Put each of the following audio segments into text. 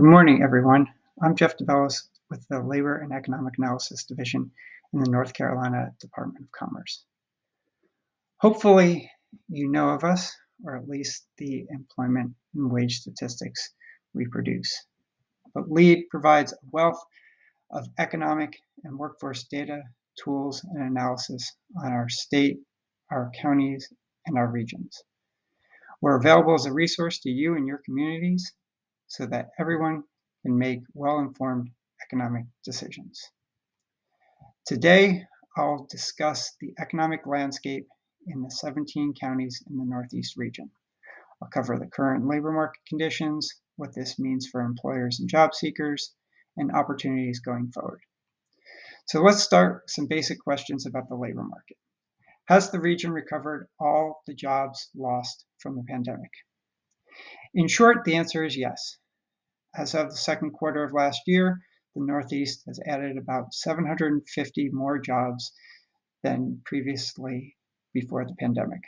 Good morning, everyone. I'm Jeff Debellis with the Labor and Economic Analysis Division in the North Carolina Department of Commerce. Hopefully, you know of us, or at least the employment and wage statistics we produce. But LEAD provides a wealth of economic and workforce data, tools, and analysis on our state, our counties, and our regions. We're available as a resource to you and your communities so that everyone can make well-informed economic decisions. Today, I'll discuss the economic landscape in the 17 counties in the Northeast region. I'll cover the current labor market conditions, what this means for employers and job seekers, and opportunities going forward. So let's start with some basic questions about the labor market. Has the region recovered all the jobs lost from the pandemic? In short, the answer is yes. As of the second quarter of last year, the Northeast has added about 750 more jobs than previously before the pandemic.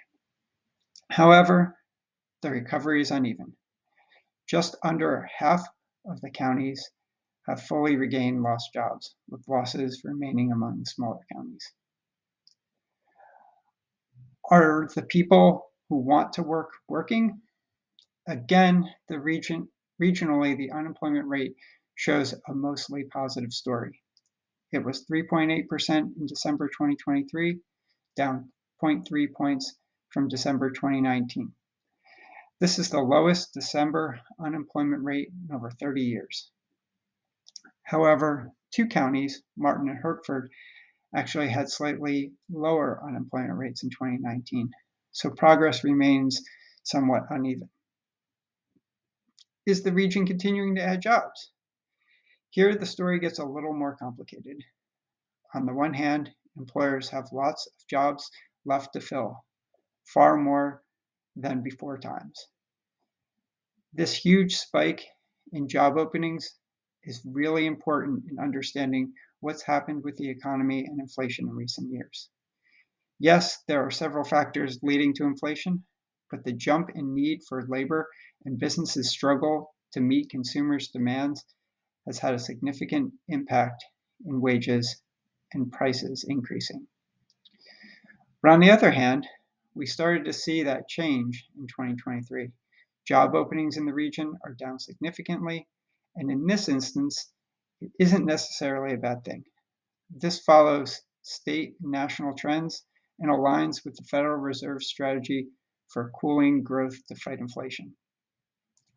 However, the recovery is uneven. Just under half of the counties have fully regained lost jobs, with losses remaining among the smaller counties. Are the people who want to work working? Again, regionally, the unemployment rate shows a mostly positive story. It was 3.8% in December 2023, down 0.3 points from December 2019. This is the lowest December unemployment rate in over 30 years. However, two counties, Martin and Hertford, actually had slightly lower unemployment rates in 2019, so progress remains somewhat uneven. Is the region continuing to add jobs? Here, the story gets a little more complicated. On the one hand, employers have lots of jobs left to fill, far more than before times. This huge spike in job openings is really important in understanding what's happened with the economy and inflation in recent years. Yes, there are several factors leading to inflation, but the jump in need for labor and businesses' struggle to meet consumers' demands has had a significant impact in wages and prices increasing. But on the other hand, we started to see that change in 2023. Job openings in the region are down significantly, and in this instance, it isn't necessarily a bad thing. This follows state and national trends and aligns with the Federal Reserve's strategy for cooling growth to fight inflation.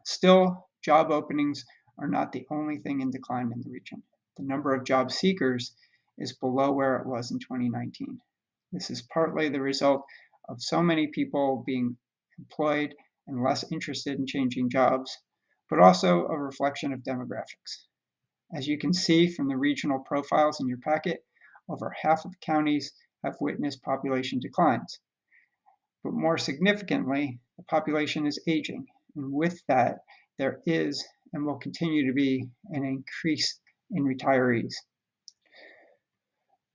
Still, job openings are not the only thing in decline in the region. The number of job seekers is below where it was in 2019. This is partly the result of so many people being employed and less interested in changing jobs, but also a reflection of demographics. As you can see from the regional profiles in your packet, over half of the counties have witnessed population declines. But more significantly, the population is aging, and with that, there is and will continue to be an increase in retirees.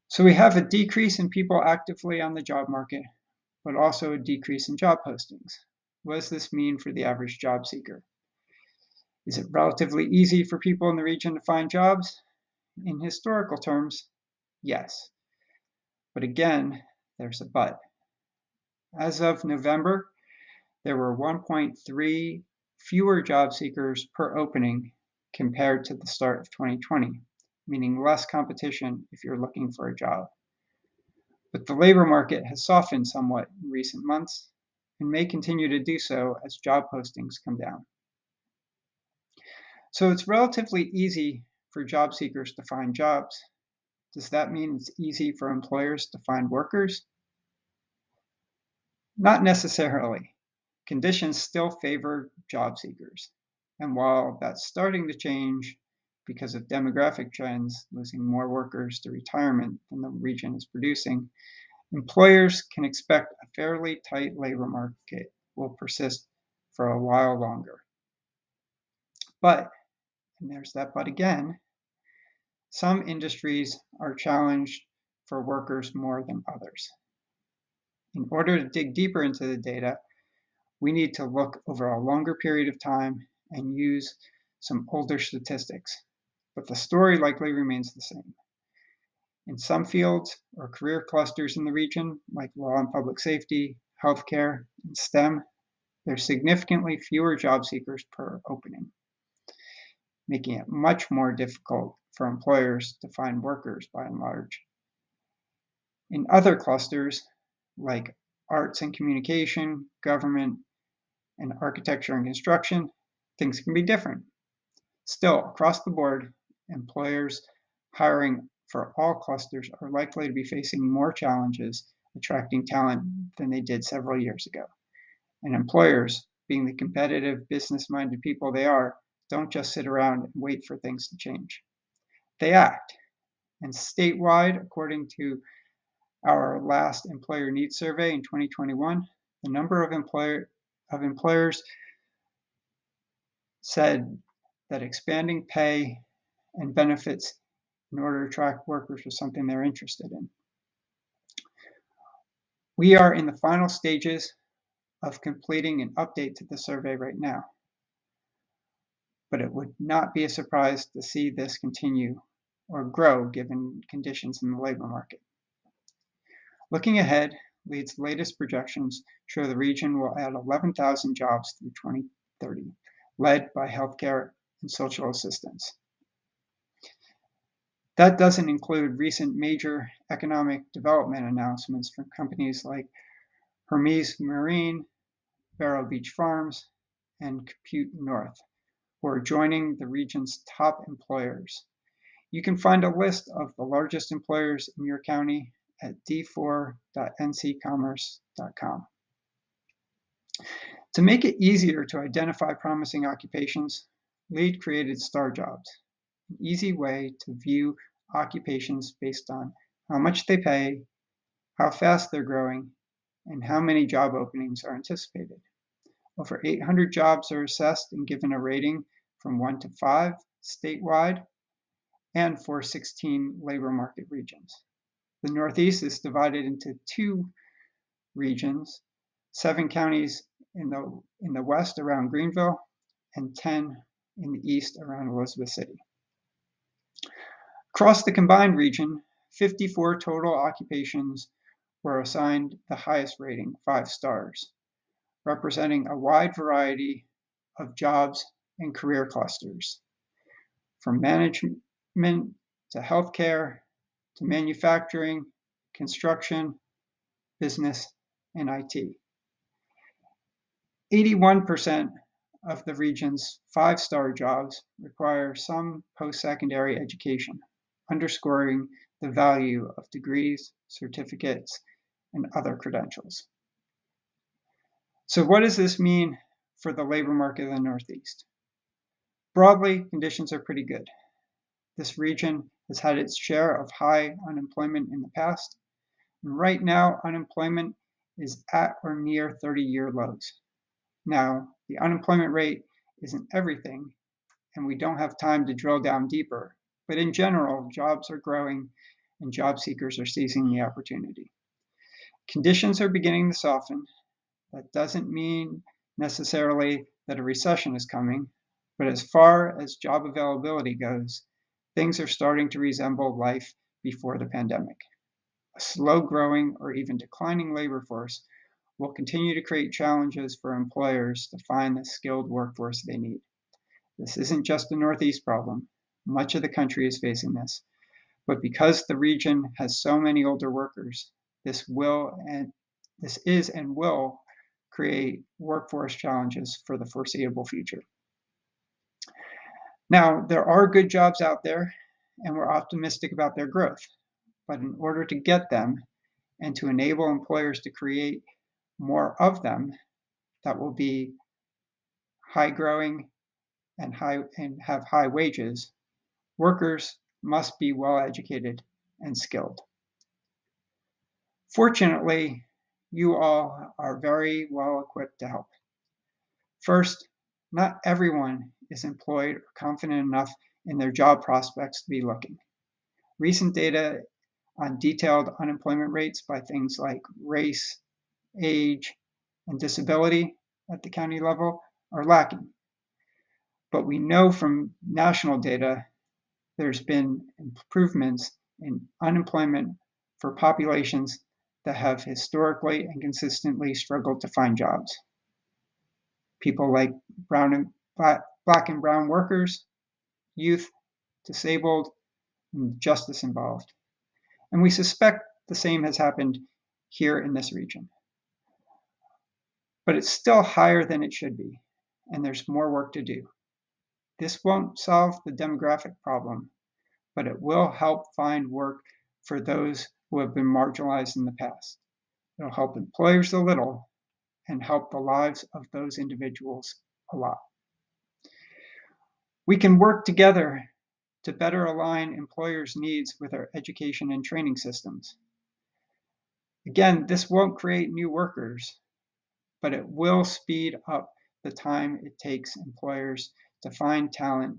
So we have a decrease in people actively on the job market, but also a decrease in job postings. What does this mean for the average job seeker? Is it relatively easy for people in the region to find jobs? In historical terms, yes. But again, there's a but. As of November, there were 1.3 fewer job seekers per opening compared to the start of 2020, meaning less competition if you're looking for a job. But the labor market has softened somewhat in recent months and may continue to do so as job postings come down. So it's relatively easy for job seekers to find jobs. Does that mean it's easy for employers to find workers? Not necessarily. Conditions still favor job seekers. And while that's starting to change because of demographic trends, losing more workers to retirement than the region is producing, employers can expect a fairly tight labor market will persist for a while longer. But, and there's that but again, some industries are challenged for workers more than others. In order to dig deeper into the data, we need to look over a longer period of time and use some older statistics, but the story likely remains the same. In some fields or career clusters in the region, like law and public safety, healthcare, and STEM, there's significantly fewer job seekers per opening, making it much more difficult for employers to find workers by and large. In other clusters, like arts and communication, government, and architecture and construction, things can be different. Still, across the board, employers hiring for all clusters are likely to be facing more challenges attracting talent than they did several years ago. And employers, being the competitive, business-minded people they are, don't just sit around and wait for things to change. They act. And statewide, according to our last employer needs survey in 2021, the number of employers said that expanding pay and benefits in order to attract workers was something they're interested in. We are in the final stages of completing an update to the survey right now, but it would not be a surprise to see this continue or grow given conditions in the labor market. Looking ahead, LEAD's latest projections show the region will add 11,000 jobs through 2030, led by healthcare and social assistance. That doesn't include recent major economic development announcements from companies like Hermes Marine, Vero Beach Farms, and Compute North, who are joining the region's top employers. You can find a list of the largest employers in your county at d4.ncommerce.com. To make it easier to identify promising occupations, LEAD created Star Jobs, an easy way to view occupations based on how much they pay, how fast they're growing, and how many job openings are anticipated. Over 800 jobs are assessed and given a rating from 1 to 5 statewide and for 16 labor market regions. The Northeast is divided into 2 regions, 7 counties in the west around Greenville and 10 in the east around Elizabeth City. Across the combined region, 54 total occupations were assigned the highest rating, 5 stars, representing a wide variety of jobs and career clusters, from management to healthcare to manufacturing, construction, business, and IT. 81% of the region's 5-star jobs require some post-secondary education, underscoring the value of degrees, certificates, and other credentials. So what does this mean for the labor market in the Northeast? Broadly, conditions are pretty good. This region has had its share of high unemployment in the past, and right now unemployment is at or near 30-year lows. Now, the unemployment rate isn't everything, and we don't have time to drill down deeper, but in general, jobs are growing and job seekers are seizing the opportunity. Conditions are beginning to soften. That doesn't mean necessarily that a recession is coming, but as far as job availability goes, things are starting to resemble life before the pandemic. A slow-growing or even declining labor force will continue to create challenges for employers to find the skilled workforce they need. This isn't just a Northeast problem. Much of the country is facing this. But because the region has so many older workers, this is and will create workforce challenges for the foreseeable future. Now, there are good jobs out there, and we're optimistic about their growth. But in order to get them and to enable employers to create more of them that will be high growing and have high wages, workers must be well educated and skilled. Fortunately, you all are very well equipped to help. First, not everyone is employed or confident enough in their job prospects to be looking. Recent data on detailed unemployment rates by things like race, age, and disability at the county level are lacking. But we know from national data there's been improvements in unemployment for populations that have historically and consistently struggled to find jobs. People like black and brown workers, youth, disabled, and justice involved. And we suspect the same has happened here in this region. But it's still higher than it should be, and there's more work to do. This won't solve the demographic problem, but it will help find work for those who have been marginalized in the past. It'll help employers a little and help the lives of those individuals a lot. We can work together to better align employers' needs with our education and training systems. Again, this won't create new workers, but it will speed up the time it takes employers to find talent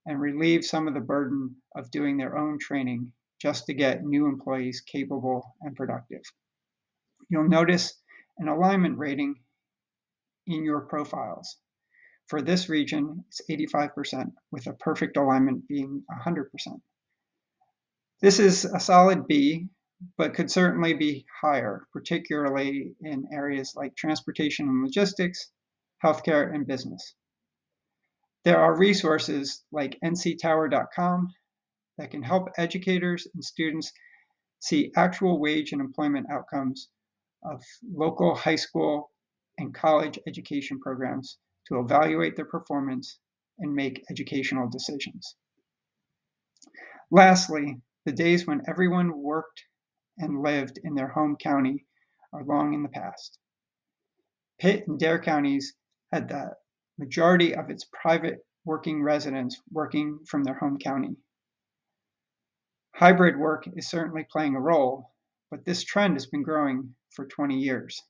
and relieve some of the burden of doing their own training just to get new employees capable and productive. You'll notice an alignment rating in your profiles. For this region, it's 85%, with a perfect alignment being 100%. This is a solid B, but could certainly be higher, particularly in areas like transportation and logistics, healthcare, and business. There are resources like nctower.com that can help educators and students see actual wage and employment outcomes of local high school and college education programs to evaluate their performance and make educational decisions. Lastly, the days when everyone worked and lived in their home county are long in the past. Pitt and Dare counties had the majority of its private working residents working from their home county. Hybrid work is certainly playing a role, but this trend has been growing for 20 years.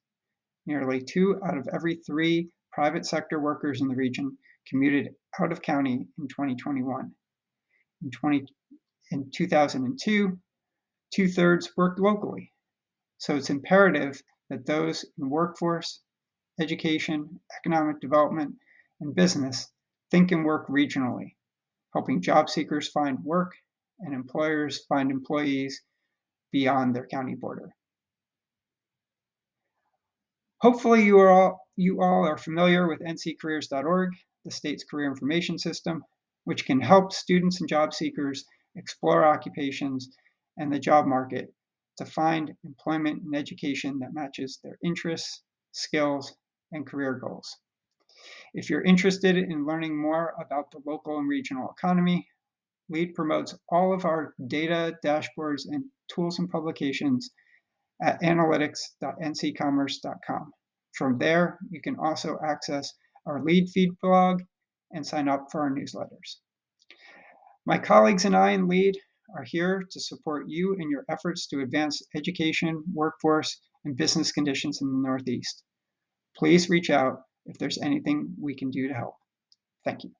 Nearly 2 out of every 3 private sector workers in the region commuted out of county in 2021. In 2002, 2/3 worked locally. So it's imperative that those in workforce, education, economic development, and business think and work regionally, helping job seekers find work and employers find employees beyond their county border. Hopefully you all are familiar with nccareers.org, the state's career information system, which can help students and job seekers explore occupations and the job market to find employment and education that matches their interests, skills, and career goals. If you're interested in learning more about the local and regional economy, LEAD promotes all of our data, dashboards, and tools and publications at analytics.nccommerce.com. From there, you can also access our LEAD feed blog and sign up for our newsletters. My colleagues and I in LEAD are here to support you in your efforts to advance education, workforce, and business conditions in the Northeast. Please reach out if there's anything we can do to help. Thank you.